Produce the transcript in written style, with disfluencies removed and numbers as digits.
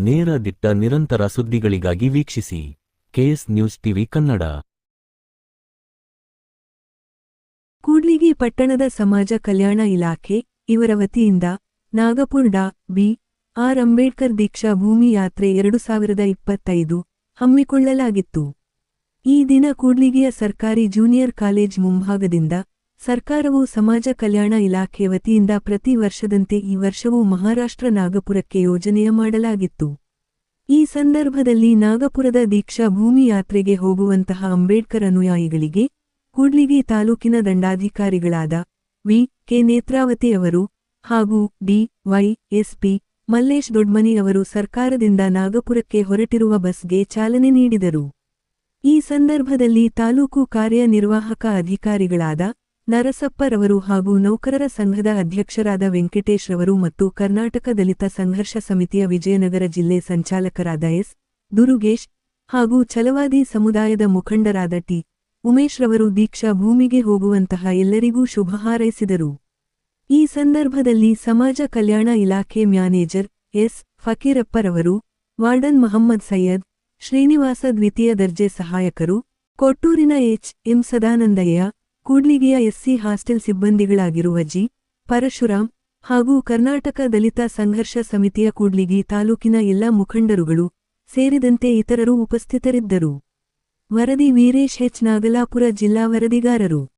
ನೇರ ದಿಟ್ಟ ನಿರಂತರ ಸುದ್ದಿಗಳಿಗಾಗಿ ವೀಕ್ಷಿಸಿ KS news TV Kannada. Kudligi ಪಟ್ಟಣದ ಸಮಾಜ ಕಲ್ಯಾಣ ಇಲಾಖೆ ಇವರ ವತಿಯಿಂದ ನಾಗಪುರ ಡಾ. ಬಿ. ಆರ್. ಅಂಬೇಡ್ಕರ್ ದೀಕ್ಷಾ ಭೂಮಿ ಯಾತ್ರೆ 2025 ಹಮ್ಮಿಕೊಳ್ಳಲಾಗಿತ್ತು. ಈ ದಿನ ಕೂಡ್ಲಿಗಿಯ ಸರ್ಕಾರಿ ಜೂನಿಯರ್ ಕಾಲೇಜ್ ಮುಂಭಾಗದಿಂದ ಸರ್ಕಾರವು ಸಮಾಜ ಕಲ್ಯಾಣ ಇಲಾಖೆ ವತಿಯಿಂದ ಪ್ರತಿ ವರ್ಷದಂತೆ ಈ ವರ್ಷವೂ ಮಹಾರಾಷ್ಟ್ರ ನಾಗಪುರಕ್ಕೆ ಯೋಜನೆಯ ಮಾಡಲಾಗಿತ್ತು. ಈ ಸಂದರ್ಭದಲ್ಲಿ ನಾಗಪುರದ ದೀಕ್ಷಾ ಭೂಮಿ ಯಾತ್ರೆಗೆ ಹೋಗುವಂತಹ ಅಂಬೇಡ್ಕರ್ ಅನುಯಾಯಿಗಳಿಗೆ ಕೂಡ್ಲಿಗಿ ತಾಲೂಕಿನ ದಂಡಾಧಿಕಾರಿಗಳಾದ ವಿ. ಕೆ. ನೇತ್ರಾವತಿ ಅವರು ಹಾಗೂ D. Y. S. P. Mallesh Dodmani ಅವರು ಸರ್ಕಾರದಿಂದ ನಾಗಪುರಕ್ಕೆ ಹೊರಟಿರುವ ಬಸ್ಗೆ ಚಾಲನೆ ನೀಡಿದರು. ಈ ಸಂದರ್ಭದಲ್ಲಿ ತಾಲೂಕು ಕಾರ್ಯನಿರ್ವಾಹಕ ಅಧಿಕಾರಿಗಳಾದ ನರಸಪ್ಪರವರು ಹಾಗೂ ನೌಕರರ ಸಂಘದ ಅಧ್ಯಕ್ಷರಾದ ವೆಂಕಟೇಶ್ ರವರು ಮತ್ತು ಕರ್ನಾಟಕ ದಲಿತ ಸಂಘರ್ಷ ಸಮಿತಿಯ ವಿಜಯನಗರ ಜಿಲ್ಲೆ ಸಂಚಾಲಕರಾದ ಎಸ್. ದುರುಗೇಶ್ ಹಾಗೂ ಛಲವಾದಿ ಸಮುದಾಯದ ಮುಖಂಡರಾದ ಟಿ. ಉಮೇಶ್ ರವರು ದೀಕ್ಷಾ ಭೂಮಿಗೆ ಹೋಗುವಂತಹ ಎಲ್ಲರಿಗೂ ಶುಭ ಹಾರೈಸಿದರು. ಈ ಸಂದರ್ಭದಲ್ಲಿ ಸಮಾಜ ಕಲ್ಯಾಣ ಇಲಾಖೆ ಮ್ಯಾನೇಜರ್ ಎಸ್. ಫಕೀರಪ್ಪರವರು, ವಾರ್ಡನ್ ಮಹಮ್ಮದ್ ಸೈಯದ್, ಶ್ರೀನಿವಾಸ ದ್ವಿತೀಯ ದರ್ಜೆ ಸಹಾಯಕರು, ಕೊಟ್ಟೂರಿನ ಎಚ್. ಎಂ. ಸದಾನಂದಯ್ಯ, ಕೂಡ್ಲಿಗಿಯ ಎಸ್ಸಿ ಹಾಸ್ಟೆಲ್ ಸಿಬ್ಬಂದಿಗಳಾಗಿರುವ ಜಿ. ಪರಶುರಾಮ್ ಹಾಗೂ ಕರ್ನಾಟಕ ದಲಿತ ಸಂಘರ್ಷ ಸಮಿತಿಯ ಕೂಡ್ಲಿಗಿ ತಾಲೂಕಿನ ಎಲ್ಲ ಮುಖಂಡರುಗಳು ಸೇರಿದಂತೆ ಇತರರು ಉಪಸ್ಥಿತರಿದ್ದರು. ವರದಿ ವೀರೇಶ್ ಹೆಚ್. ನಾಗಲಾಪುರ ಜಿಲ್ಲಾ ವರದಿಗಾರರು.